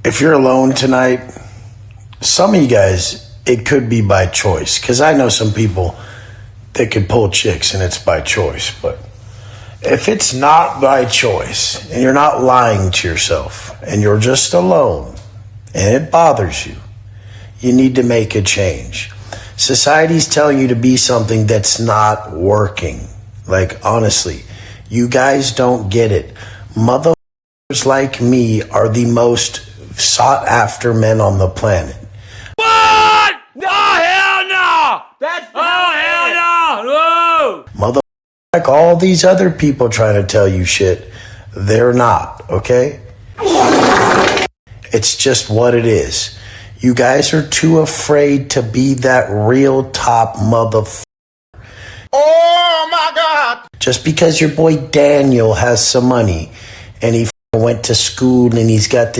if you're alone tonight, some of you guys, it could be by choice. Because I know some people that could pull chicks and it's by choice. But if it's not by choice and you're not lying to yourself and you're just alone and it bothers you, you need to make a change. Society's telling you to be something that's not working. Like, honestly, you guys don't get it. Motherfuckers like me are the most sought after men on the planet. What? No, hell no! That's hell no! Whoa! Motherfuckers like all these other people trying to tell you shit, they're not, okay? It's just what it is. You guys are too afraid to be that real top motherfucker. Oh my God! Just because your boy Daniel has some money and he went to school and he's got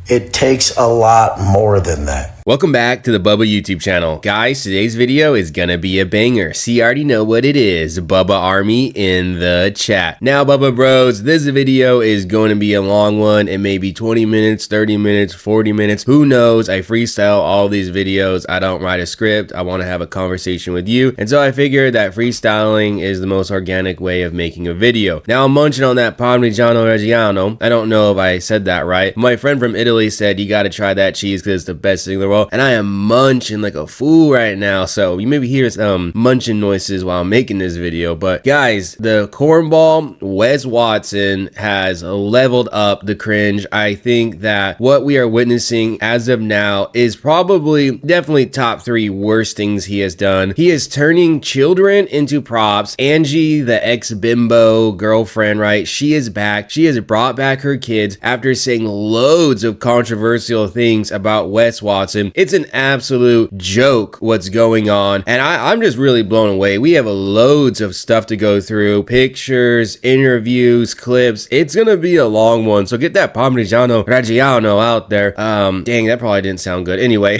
it takes a lot more than that. Welcome back to the Bubba YouTube channel. Guys, today's video is gonna be a banger. See, you already know what it is. Bubba Army in the chat. Now, Bubba Bros, this video is going to be a long one. It may be 20 minutes, 30 minutes, 40 minutes. Who knows? I freestyle all these videos. I don't write a script. I want to have a conversation with you. And so I figured that freestyling is the most organic way of making a video. Now, I'm munching on that Parmigiano Reggiano. I don't know if I said that right. My friend from Italy said, you got to try that cheese because it's the best thing in the world. And I am munching like a fool right now, so you maybe hear some munching noises while I'm making this video. But guys, the cornball Wes Watson has leveled up the cringe. I think that what we are witnessing as of now is probably definitely top 3 worst things he has done. He is turning children into props. Angie, the ex-bimbo girlfriend, right? She is back. She has brought back her kids after saying loads of controversial things about Wes Watson. It's an absolute joke what's going on, and I'm just really blown away. We have loads of stuff to go through, pictures, interviews, clips. It's gonna be a long one, so get that Parmigiano Reggiano out there. Dang, that probably didn't sound good. Anyway,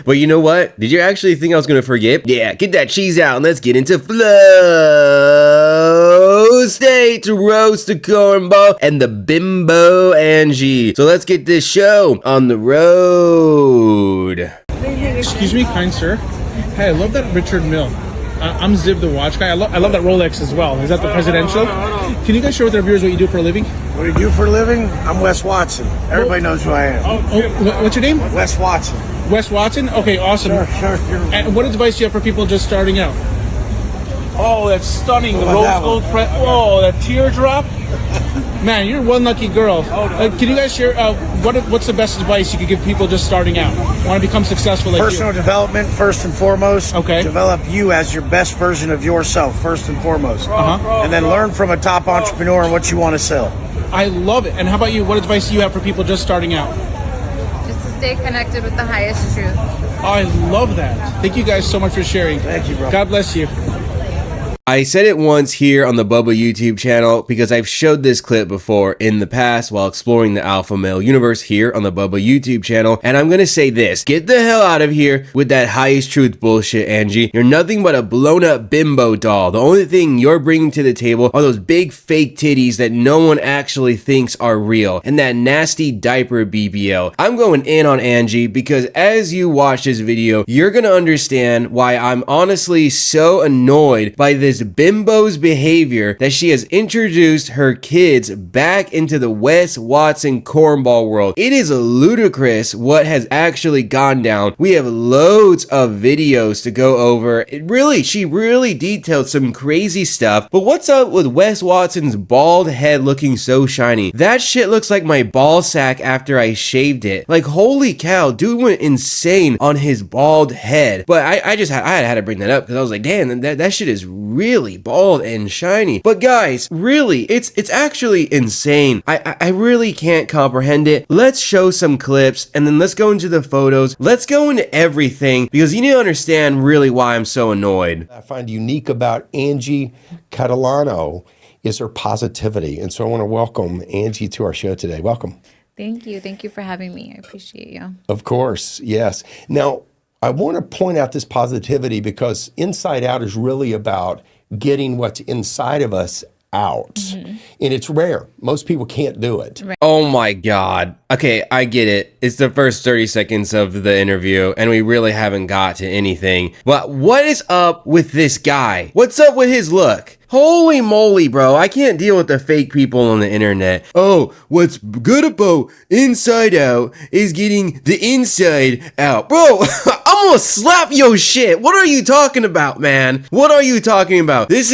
but you know what? Did you actually think I was gonna forget? Yeah, get that cheese out and let's get into flow state to roast the cornball and the bimbo Angie. So let's get this show on the road. Excuse me, kind sir. Hey, I love that Richard Mille. I'm Ziv the watch guy. I love that Rolex as well. Is that the presidential? Can you guys share with our viewers what you do for a living? What do you do for a living? I'm Wes Watson. Everybody knows who I am. What's your name? Wes Watson. Wes Watson? Okay, awesome. Sure. And what advice do you have for people just starting out? Oh, that's stunning. The rose gold press. Oh, that teardrop. Man, you're one lucky girl. Can you guys share what's the best advice you could give people just starting out? Want to become successful like Personal development, first and foremost. Okay. Develop you as your best version of yourself, first and foremost. And then learn from a top entrepreneur and what you want to sell. I love it. And how about you? What advice do you have for people just starting out? Just to stay connected with the highest truth. I love that. Thank you guys so much for sharing. Thank you, bro. God bless you. I said it once here on the Bubba YouTube channel because I've showed this clip before in the past while exploring the alpha male universe here on the Bubba YouTube channel, and I'm gonna say this: get the hell out of here with that highest truth bullshit, Angie. You're nothing but a blown up bimbo doll. The only thing you're bringing to the table are those big fake titties that no one actually thinks are real, and that nasty diaper BBL. I'm going in on Angie because as you watch this video, you're gonna understand why I'm honestly so annoyed by this bimbo's behavior that she has introduced her kids back into the Wes Watson cornball world. It is ludicrous what has actually gone down. We have loads of videos to go over. She really detailed some crazy stuff. But what's up with Wes Watson's bald head looking so shiny? That shit looks like my ball sack after I shaved it. Like, holy cow, dude went insane on his bald head. But I had to bring that up because I was like, damn, that shit is really bald and shiny. But guys, really, it's actually insane. I really can't comprehend it. Let's show some clips and then let's go into the photos. Let's go into everything because you need to understand really why I'm so annoyed. I find unique about Angie Catalano is her positivity. And so I want to welcome Angie to our show today. Welcome. Thank you. Thank you for having me. I appreciate you. Of course. Yes. Now, I want to point out this positivity because Inside Out is really about getting what's inside of us out. And it's rare. Most people can't do it. Oh my God. Okay, I get it. It's the first 30 seconds of the interview, and we really haven't got to anything. But what is up with this guy? What's up with his look? Holy moly, bro. I can't deal with the fake people on the internet. Oh, what's good about Inside Out is getting the inside out. Bro, I'm gonna slap your shit. What are you talking about, man? What are you talking about? This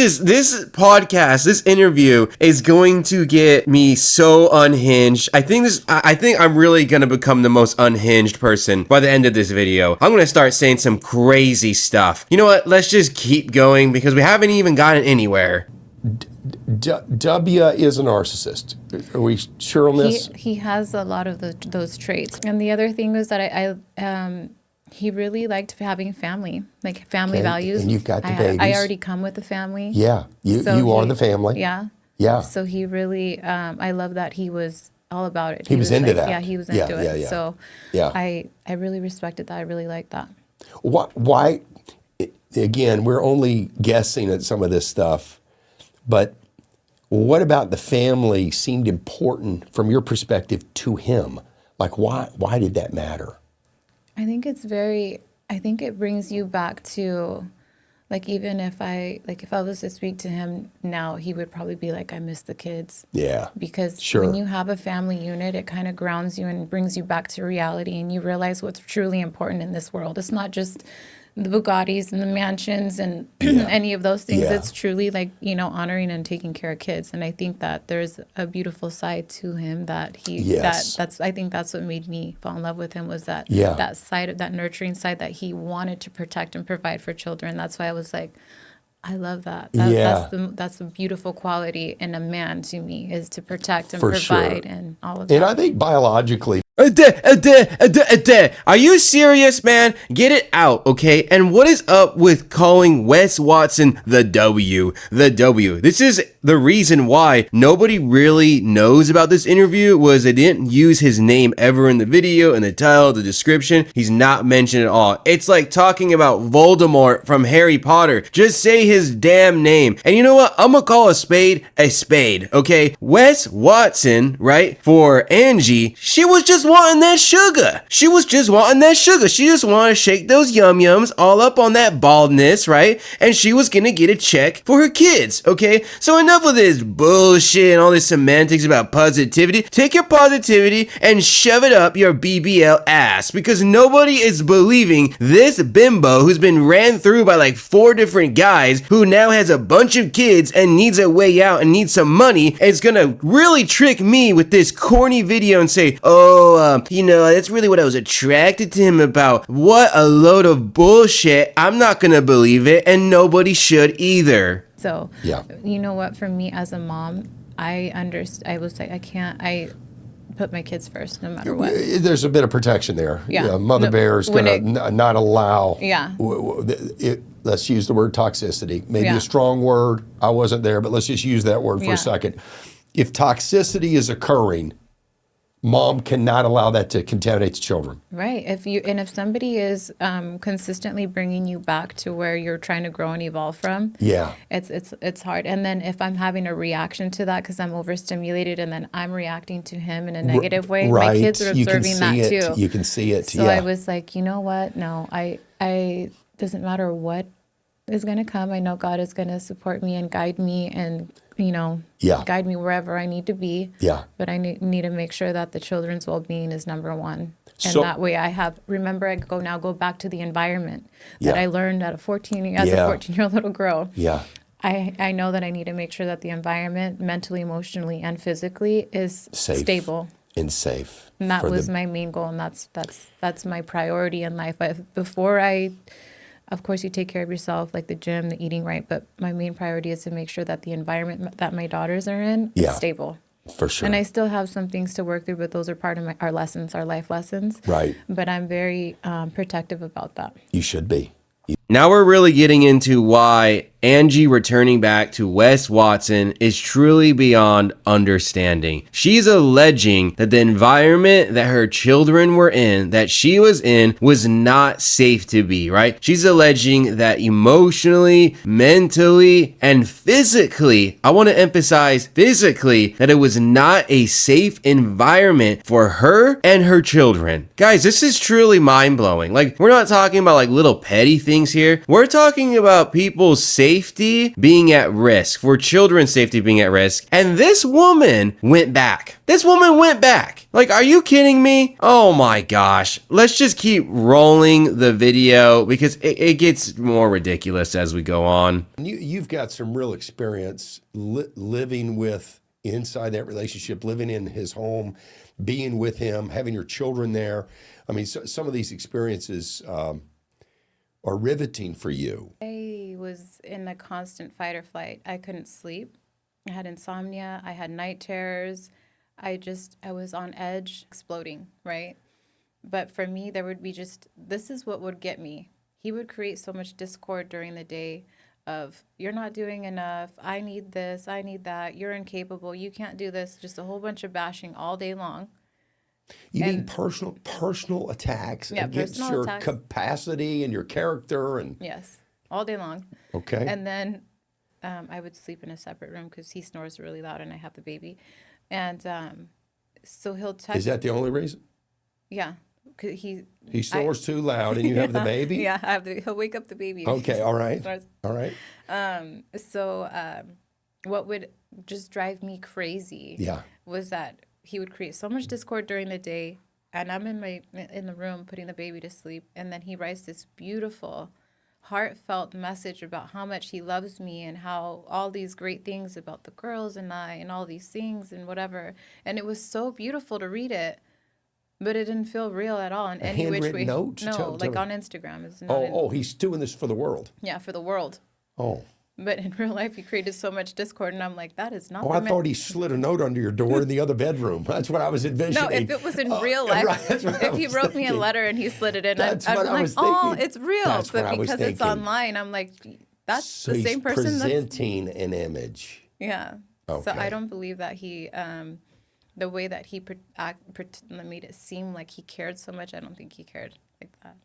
podcast, this interview is going to get me so unhinged. I think I'm really gonna become the most unhinged person by the end of this video. I'm gonna start saying some crazy stuff. You know what? Let's just keep going because we haven't even gotten anywhere. W is a narcissist. Are we sure on this? He has a lot of those traits. And the other thing was that he really liked having family, like family values. And you've got the babies. I already come with a family. Yeah, you are the family. Yeah. Yeah. So he really, I love that he was all about it. He was into like, that. Yeah, he was into it. Yeah. So yeah. I really respected that. I really liked that. Why? Again, we're only guessing at some of this stuff, but what about the family seemed important from your perspective to him? Like, why did that matter? I think it brings you back to, like, even if I was to speak to him now, he would probably be like, I miss the kids. Yeah. Because sure. when you have a family unit, it kind of grounds you and brings you back to reality, and you realize what's truly important in this world. It's not just the Bugattis and the mansions and any of those things. Yeah. It's truly like, honoring and taking care of kids. And I think that there's a beautiful side to him that I think that's what made me fall in love with him, was that that side of that nurturing side that he wanted to protect and provide for children. That's why I was like, I love that. That's a beautiful quality in a man to me, is to protect and provide and all of that. And I think biologically, Are you serious, man? Get it out, okay? And what is up with calling Wes Watson the W? The W. This is the reason why nobody really knows about this interview, was they didn't use his name ever in the video, in the title, the description. He's not mentioned at all. It's like talking about Voldemort from Harry Potter. Just say his damn name. And you know what? I'm gonna call a spade, okay? Wes Watson, right? For Angie, she was just wanting that sugar. She just wanted to shake those yum-yums all up on that baldness, right? And she was gonna get a check for her kids, okay? So enough of this bullshit and all this semantics about positivity. Take your positivity and shove it up your BBL ass, because nobody is believing this bimbo who's been ran through by like 4 different guys, who now has a bunch of kids and needs a way out and needs some money, and is gonna really trick me with this corny video and say, that's really what I was attracted to him about. What a load of bullshit. I'm not gonna believe it, and nobody should either. So, you know what, for me as a mom, I put my kids first no matter what. There's a bit of protection there. Yeah. Mother Bear is going to not allow, Yeah. let's use the word toxicity. Maybe a strong word. I wasn't there, but let's just use that word for a second. If toxicity is occurring, mom cannot allow that to contaminate the children. Right. If somebody is consistently bringing you back to where you're trying to grow and evolve from, it's hard. And then if I'm having a reaction to that because I'm overstimulated, and then I'm reacting to him in a negative way, my kids are observing that too. You can see it. So I was like, you know what? No, I doesn't matter what is going to come. I know God is going to support me and guide me and guide me wherever I need to be. Yeah. But I need to make sure that the children's well-being is number one. And that way I go back to the environment that I learned as a 14-year-old little girl. Yeah. I know that I need to make sure that the environment, mentally, emotionally, and physically, is stable and safe. And that was my main goal, and that's my priority in life. Of course, you take care of yourself, like the gym, the eating right, but my main priority is to make sure that the environment that my daughters are in is stable. For sure. And I still have some things to work through, but those are part of our lessons, our life lessons. Right. But I'm very protective about that. You should be. Now we're really getting into why Angie returning back to Wes Watson is truly beyond understanding. She's alleging that the environment that her children were in, that she was in, was not safe to be, right? She's alleging that emotionally, mentally, and physically, I want to emphasize physically, that it was not a safe environment for her and her children. Guys, this is truly mind-blowing. Like, we're not talking about like little petty things here. We're talking about people's safety being at risk, for children's safety being at risk. And this woman went back. This woman went back. Like, are you kidding me? Oh my gosh. Let's just keep rolling the video because it gets more ridiculous as we go on. You've got some real experience living with inside that relationship, living in his home, being with him, having your children there. I mean, some of these experiences are riveting for you. I was in a constant fight or flight. I couldn't sleep. I had insomnia. I had night terrors. I was on edge, exploding, right? But for me, there would be this is what would get me. He would create so much discord during the day of, you're not doing enough, I need this, I need that, you're incapable, you can't do this, just a whole bunch of bashing all day long. You mean personal attacks against your capacity and your character? And yes, all day long. Okay. And then I would sleep in a separate room because he snores really loud and I have the baby. And so he'll text. Is that the only reason? Yeah. He snores too loud and you have the baby? Yeah, he'll wake up the baby. Okay, all right. All right. So what would just drive me crazy was that he would create so much discord during the day, and I'm in the room putting the baby to sleep, and then he writes this beautiful, heartfelt message about how much he loves me and how all these great things about the girls and I and all these things and whatever. And it was so beautiful to read it, but it didn't feel real at all in any which way. Note? No, tell me. on Instagram. It's not he's doing this for the world. Yeah, for the world. Oh. But in real life, he created so much discord, and I'm like, that is not. I thought he slid a note under your door in the other bedroom. That's what I was envisioning. No, if it was in real life, right, if he wrote me a letter and he slid it in, I'd be like, it's real. That's but because it's online, I'm like, that's so the same person. Presenting an image. Yeah. Okay. So I don't believe that he, the way that he made it seem like he cared so much. I don't think he cared like that.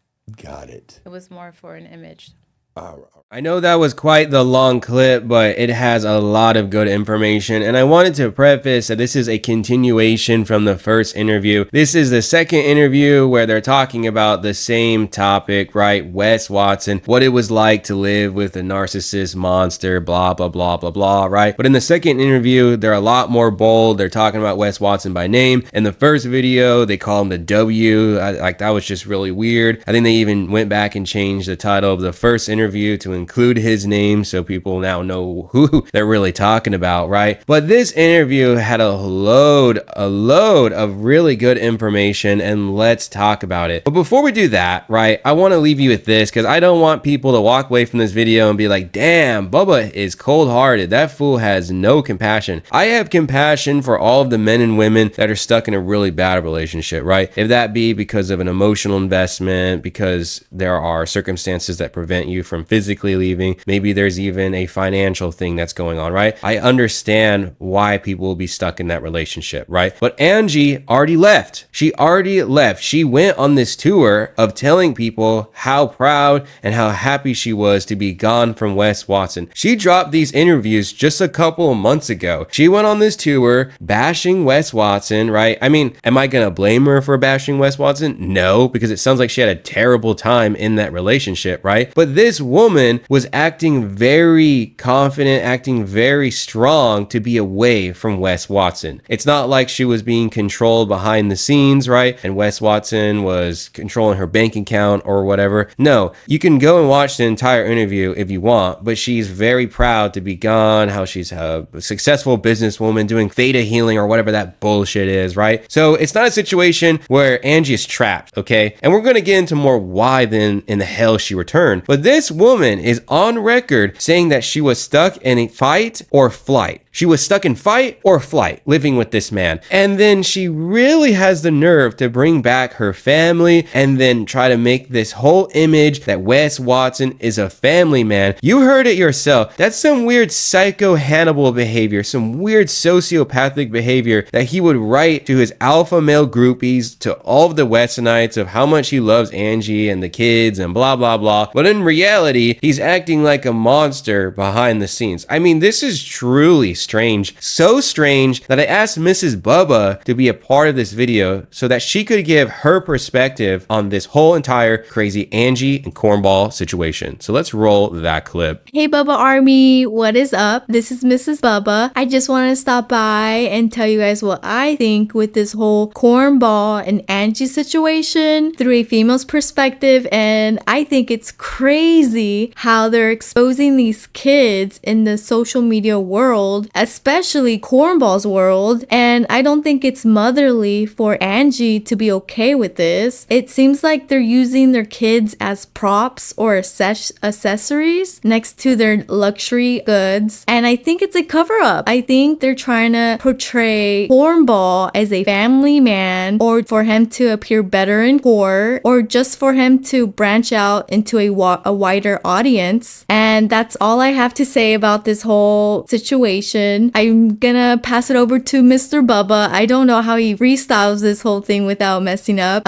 Got it. It was more for an image. I know that was quite the long clip, but it has a lot of good information. And I wanted to preface that this is a continuation from the first interview. This is the second interview where they're talking about the same topic, right? Wes Watson, what it was like to live with a narcissist monster, blah, blah, blah, blah, blah, right? But in the second interview, they're a lot more bold. They're talking about Wes Watson by name. In the first video, they call him the W. Like, that was just really weird. I think they even went back and changed the title of the first interview to include his name so people now know who they're really talking about, right? But this interview had a load of really good information, and let's talk about it. But before we do that, right, I want to leave you with this because I don't want people to walk away from this video and be like, damn, Bubba is cold-hearted. That fool has no compassion. I have compassion for all of the men and women that are stuck in a really bad relationship, right? If that be because of an emotional investment, because there are circumstances that prevent you from physically leaving, maybe there's even a financial thing that's going on, right? I understand why people will be stuck in that relationship, right? But Angie already left. She already left. She went on this tour of telling people how proud and how happy she was to be gone from Wes Watson. She dropped these interviews just a couple of months ago. She went on this tour bashing Wes Watson, right? I mean, am I gonna blame her for bashing Wes Watson? No, because it sounds like she had a terrible time in that relationship, right? But this woman was acting very confident, acting very strong to be away from Wes Watson. It's not like she was being controlled behind the scenes, right? And Wes Watson was controlling her bank account or whatever. No, you can go and watch the entire interview if you want, but she's very proud to be gone, how she's a successful businesswoman doing theta healing or whatever that bullshit is, right? So it's not a situation where Angie is trapped, okay? And we're going to get into more why then in the hell she returned. But this woman is on record saying that she was stuck in a fight or flight. She was stuck in fight or flight living with this man. And then she really has the nerve to bring back her family and then try to make this whole image that Wes Watson is a family man. You heard it yourself. That's some weird psycho Hannibal behavior, some weird sociopathic behavior that he would write to his alpha male groupies, to all of the Westonites, of how much he loves Angie and the kids and blah, blah, blah. But in reality, he's acting like a monster behind the scenes. I mean, this is truly strange. So strange that I asked Mrs. Bubba to be a part of this video so that she could give her perspective on this whole entire crazy Angie and cornball situation. So let's roll that clip. Hey Bubba Army, what is up? This is Mrs. Bubba. I just want to stop by and tell you guys what I think with this whole cornball and Angie situation through a female's perspective. And I think it's crazy how they're exposing these kids in the social media world, especially cornball's world. And I don't think it's motherly for Angie to be okay with this. It seems like they're using their kids as props or accessories next to their luxury goods. And I think it's a cover up. I think they're trying to portray cornball as a family man, or for him to appear better in court, or just for him to branch out into a wider audience. And that's all I have to say about this whole situation. I'm gonna pass it over to Mr. Bubba. I don't know how he freestyles this whole thing without messing up.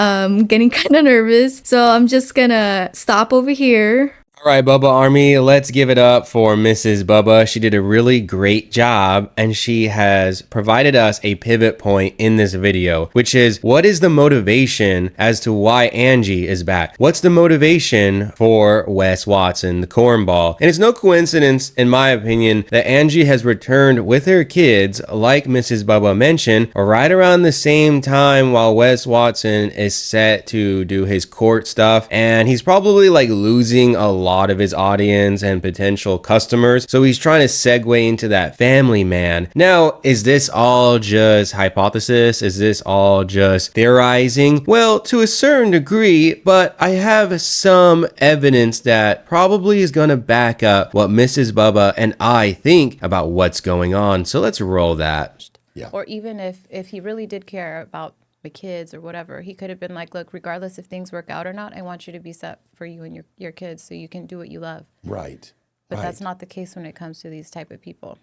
Getting kind of nervous. So I'm just gonna stop over here. All right, Bubba Army, let's give it up for Mrs. Bubba. She did a really great job, and she has provided us a pivot point in this video, which is, what is the motivation as to why Angie is back? What's the motivation for Wes Watson, the cornball? And it's no coincidence, in my opinion, that Angie has returned with her kids, like Mrs. Bubba mentioned, right around the same time while Wes Watson is set to do his court stuff, and he's probably like losing a lot of his audience and potential customers. So he's trying to segue into that family man. Now, is this all just hypothesis? Is this all just theorizing? Well, to a certain degree, but I have some evidence that probably is going to back up what Mrs. Bubba and I think about what's going on. So let's roll that. Yeah. Or even if he really did care about the kids or whatever, he could have been like, look, regardless if things work out or not, I want you to be set for you and your kids so you can do what you love. Right. But that's not the case when it comes to these type of people.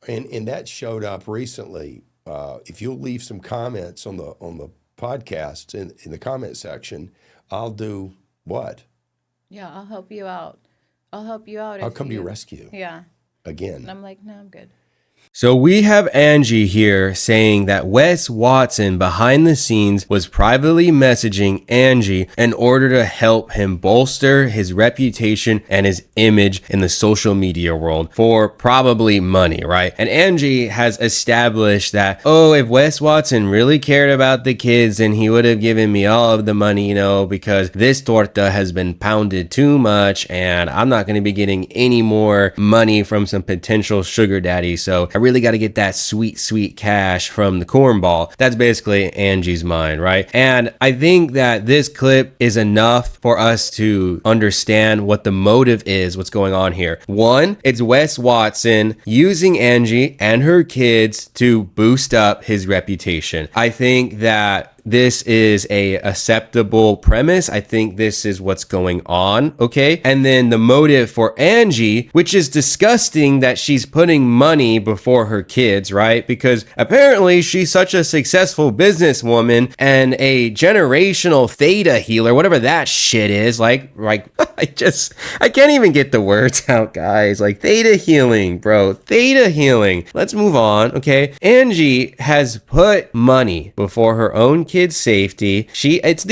And that showed up recently. If you'll leave some comments on the podcast in the comment section, I'll do what? Yeah, I'll help you out. I'll come to your rescue. Yeah. Again. And I'm like, no, I'm good. So we have Angie here saying that Wes Watson behind the scenes was privately messaging Angie in order to help him bolster his reputation and his image in the social media world for probably money, right? And Angie has established that, oh, if Wes Watson really cared about the kids, then he would have given me all of the money, because this torta has been pounded too much and I'm not going to be getting any more money from some potential sugar daddy. So I really got to get that sweet, sweet cash from the cornball. That's basically Angie's mind, right? And I think that this clip is enough for us to understand what the motive is, what's going on here. One, it's Wes Watson using Angie and her kids to boost up his reputation. I think that this is a acceptable premise. I think this is what's going on, okay? And then the motive for Angie, which is disgusting that she's putting money before her kids, right? Because apparently she's such a successful businesswoman and a generational theta healer, whatever that shit is. Like I can't even get the words out, guys. Like theta healing, bro. Theta healing. Let's move on, okay? Angie has put money before her own kids' safety. This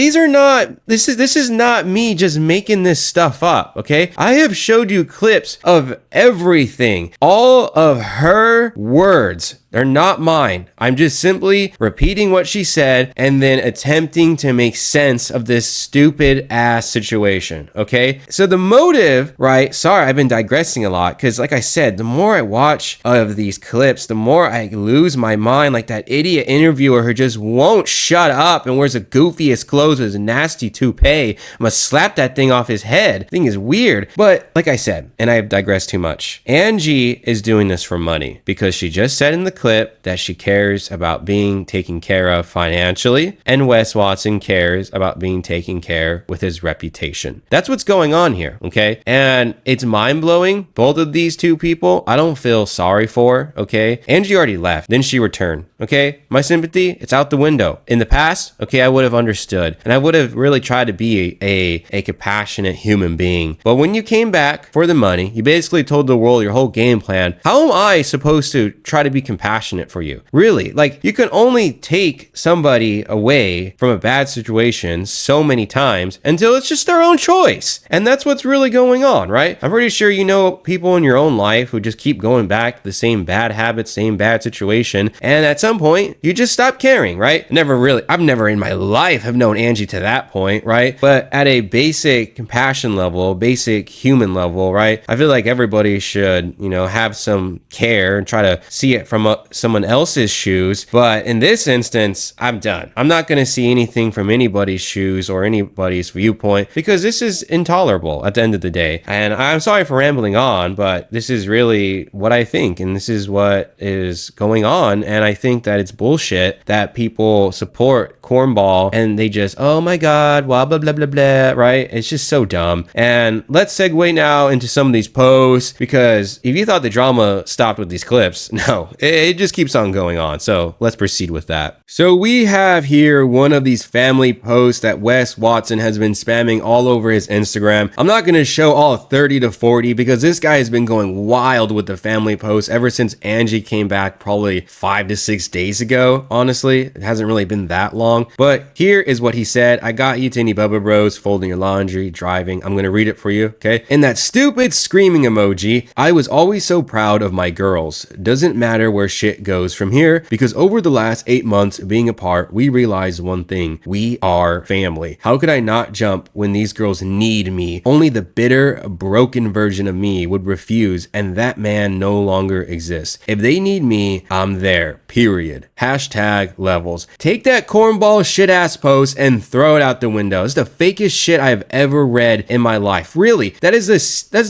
is not me just making this stuff up, okay? I have showed you clips of everything. All of her words. They're not mine. I'm just simply repeating what she said and then attempting to make sense of this stupid ass situation, okay? So the motive, right? Sorry, I've been digressing a lot because like I said, the more I watch of these clips, the more I lose my mind, like that idiot interviewer who just won't shut shut up and wears the goofiest clothes with his nasty toupee. I'm gonna slap that thing off his head. Thing is weird. But like I said, and I digress too much, Angie is doing this for money because she just said in the clip that she cares about being taken care of financially, and Wes Watson cares about being taken care with his reputation. That's what's going on here, okay? And it's mind-blowing. Both of these two people, I don't feel sorry for, okay? Angie already left. Then she returned, okay? My sympathy, it's out the window. In the past, okay, I would have understood. And I would have really tried to be a compassionate human being. But when you came back for the money, you basically told the world your whole game plan. How am I supposed to try to be compassionate for you? Really? Like, you can only take somebody away from a bad situation so many times until it's just their own choice. And that's what's really going on, right? I'm pretty sure you know people in your own life who just keep going back to the same bad habits, same bad situation. And at some point, you just stop caring, right? I've never in my life have known Angie to that point, right? But at a basic compassion level, basic human level, right? I feel like everybody should, have some care and try to see it from someone else's shoes. But in this instance, I'm done. I'm not going to see anything from anybody's shoes or anybody's viewpoint because this is intolerable at the end of the day. And I'm sorry for rambling on, but this is really what I think. And this is what is going on. And I think that it's bullshit that people support cornball and they just, oh my God, blah, blah, blah, blah, blah, right? It's just so dumb. And let's segue now into some of these posts because if you thought the drama stopped with these clips, no, it just keeps on going on. So let's proceed with that. So we have here one of these family posts that Wes Watson has been spamming all over his Instagram. I'm not going to show all 30 to 40 because this guy has been going wild with the family posts ever since Angie came back probably 5 to 6 days ago. Honestly, it hasn't really been that long. But here is what he said. I got you, Tinny Bubba Bros, folding your laundry, driving. I'm going to read it for you, okay? In that stupid screaming emoji, I was always so proud of my girls. Doesn't matter where shit goes from here because over the last 8 months being apart, we realized one thing. We are family. How could I not jump when these girls need me? Only the bitter, broken version of me would refuse, and that man no longer exists. If they need me, I'm there. Period. Hashtag levels. Take that cornball shit ass post and throw it out the window. It's the fakest shit I've ever read in my life. Really, that's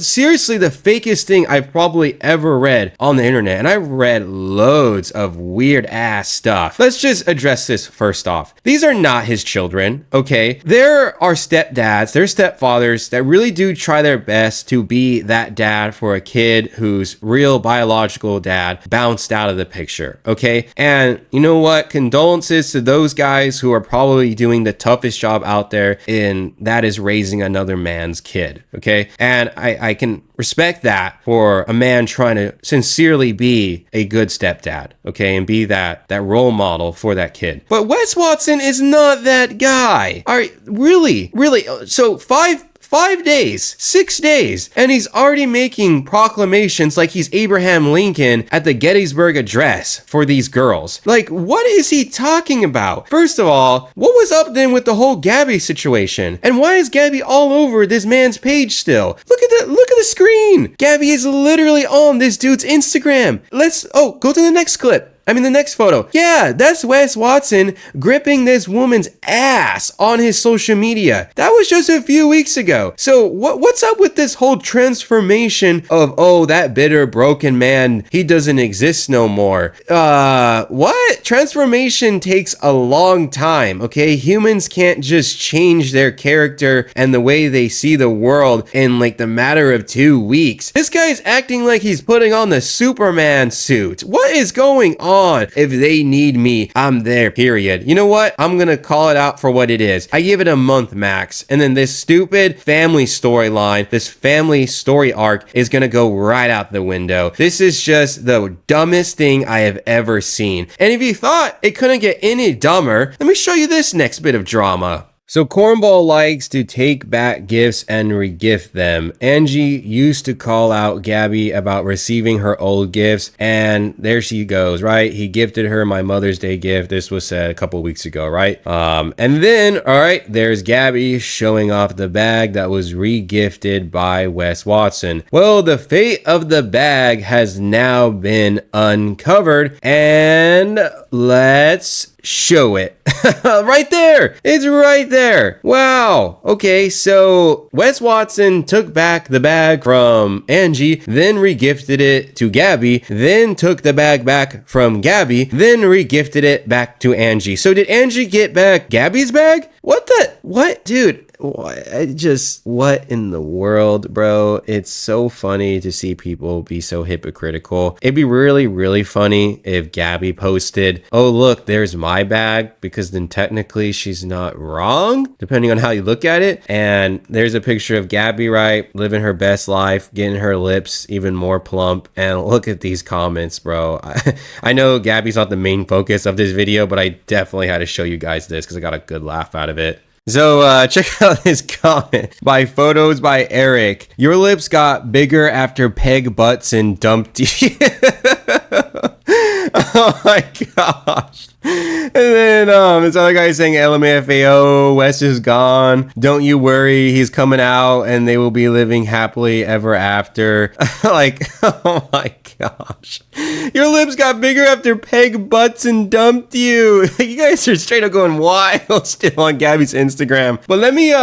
seriously the fakest thing I've probably ever read on the internet. And I've read loads of weird ass stuff. Let's just address this first off. These are not his children, okay? There are stepdads, there's stepfathers that really do try their best to be that dad for a kid whose real biological dad bounced out of the picture, okay? And you know what? Condolences to those guys who are probably doing the toughest job out there, and that is raising another man's kid, okay? And I can respect that for a man trying to sincerely be a good stepdad, okay, and be that role model for that kid. But Wes Watson is not that guy. All right, really? So 5 days, 6 days, and he's already making proclamations like he's Abraham Lincoln at the Gettysburg Address for these girls. Like, what is he talking about? First of all, what was up then with the whole Gabby situation? And why is Gabby all over this man's page still? Look at the screen. Gabby is literally on this dude's Instagram. Go to the next clip. The next photo. Yeah, that's Wes Watson gripping this woman's ass on his social media. That was just a few weeks ago. So what's up with this whole transformation of, that bitter, broken man, he doesn't exist no more? What? Transformation takes a long time, okay? Humans can't just change their character and the way they see the world in like the matter of 2 weeks. This guy's acting like he's putting on the Superman suit. What is going on? If they need me, I'm there, period. You know what? I'm gonna call it out for what it is. I give it a month max, and then this stupid family storyline, this family story arc is gonna go right out the window. This is just the dumbest thing I have ever seen. And if you thought it couldn't get any dumber, let me show you this next bit of drama. So Cornball likes to take back gifts and regift them. Angie used to call out Gabby about receiving her old gifts, and there she goes, right? He gifted her my Mother's Day gift. This was said a couple weeks ago, right? And then, all right, there's Gabby showing off the bag that was re-gifted by Wes Watson. Well, the fate of the bag has now been uncovered, and let's show it. Right there. It's right there. Wow. Okay, so Wes Watson took back the bag from Angie, then regifted it to Gabby, then took the bag back from Gabby, then regifted it back to Angie. So did Angie get back Gabby's bag? What? Dude. What in the world, bro? It's so funny to see people be so hypocritical. It'd be really, really funny if Gabby posted, oh, look, there's my bag, because then technically she's not wrong, depending on how you look at it. And there's a picture of Gabby, right, living her best life, getting her lips even more plump. And look at these comments, bro. I know Gabby's not the main focus of this video, but I definitely had to show you guys this because I got a good laugh out of it. So check out this comment by Photos by Eric. Your lips got bigger after peg butts and dumped you. Oh my gosh. And then this other guy saying LMFAO, Wes is gone. Don't you worry, he's coming out and they will be living happily ever after. Like, oh my gosh. Your lips got bigger after peg butts and dumped you. You guys are straight up going wild still on Gabby's Instagram. But let me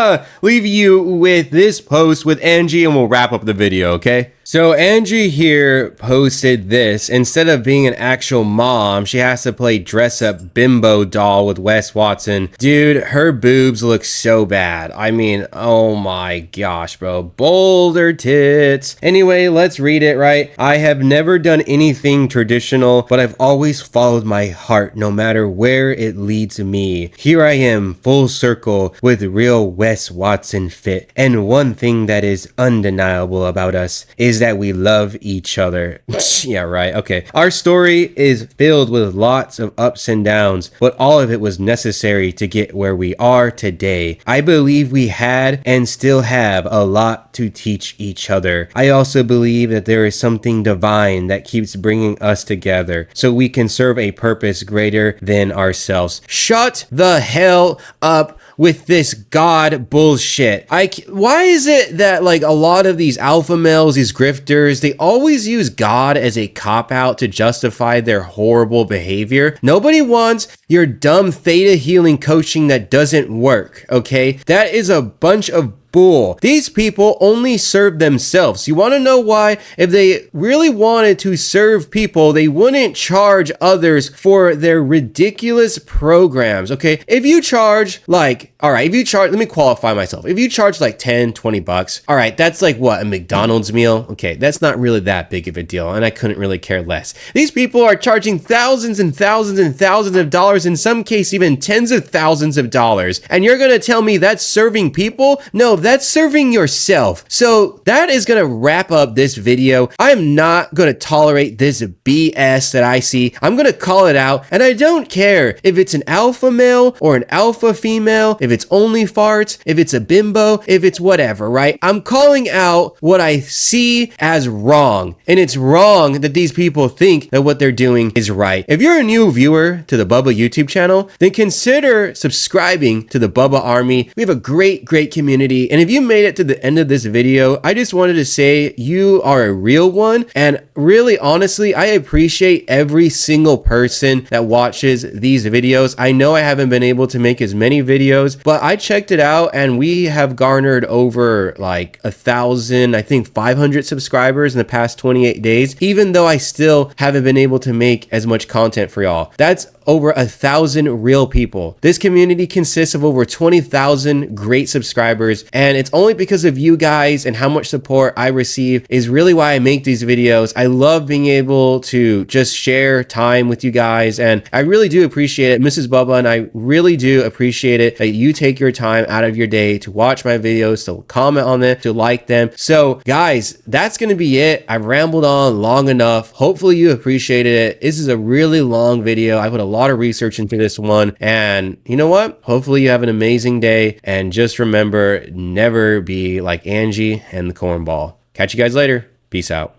leave you with this post with Angie and we'll wrap up the video, okay? So Angie here posted this. Instead of being an actual mom, she has to play dress up bimbo doll with Wes Watson. Dude, her boobs look so bad. I mean, oh my gosh, bro. Boulder tits. Anyway, let's read it, right? I have never done anything traditional, but I've always followed my heart no matter where it leads me. Here I am, full circle with real Wes Watson fit. And one thing that is undeniable about us is that we love each other. Yeah, right. Okay. Our story is filled with lots of ups and downs, but all of it was necessary to get where we are today. I believe we had and still have a lot to teach each other. I also believe that there is something divine that keeps bringing us together so we can serve a purpose greater than ourselves. Shut the hell up with this God bullshit. Why is it that like a lot of these alpha males, these grifters, they always use God as a cop-out to justify their horrible behavior? Nobody wants your dumb theta healing coaching that doesn't work, okay? That is a bunch of bull. These people only serve themselves. You want to know why? If they really wanted to serve people, they wouldn't charge others for their ridiculous programs, okay? If you charge like, all right, let me qualify myself. If you charge like 10, 20 bucks, all right, that's like what, a McDonald's meal? Okay, that's not really that big of a deal, and I couldn't really care less. These people are charging thousands and thousands and thousands of dollars, in some cases even tens of thousands of dollars, and you're gonna tell me that's serving people? No, that's serving yourself. So that is going to wrap up this video. I am not going to tolerate this BS that I see. I'm going to call it out, and I don't care if it's an alpha male or an alpha female, if it's only farts, if it's a bimbo, if it's whatever, right? I'm calling out what I see as wrong, and it's wrong that these people think that what they're doing is right. If you're a new viewer to the Bubba YouTube channel, then consider subscribing to the Bubba Army. We have a great community, and if you made it to the end of this video, I just wanted to say you are a real one, and really honestly, I appreciate every single person that watches these videos. I know I haven't been able to make as many videos, but I checked it out and we have garnered over like 1,000, I think 500 subscribers in the past 28 days, even though I still haven't been able to make as much content for y'all. That's over 1,000 real people. This community consists of over 20,000 great subscribers, and it's only because of you guys and how much support I receive is really why I make these videos. I love being able to just share time with you guys, and I really do appreciate it, Mrs. Bubba, and I really do appreciate it that you take your time out of your day to watch my videos, to comment on them, to like them. So guys, that's gonna be it. I've rambled on long enough. Hopefully you appreciated it. This is a really long video. I put a lot of research into this one, and you know what? Hopefully you have an amazing day, and just remember, never be like Angie and the cornball. Catch you guys later. Peace out.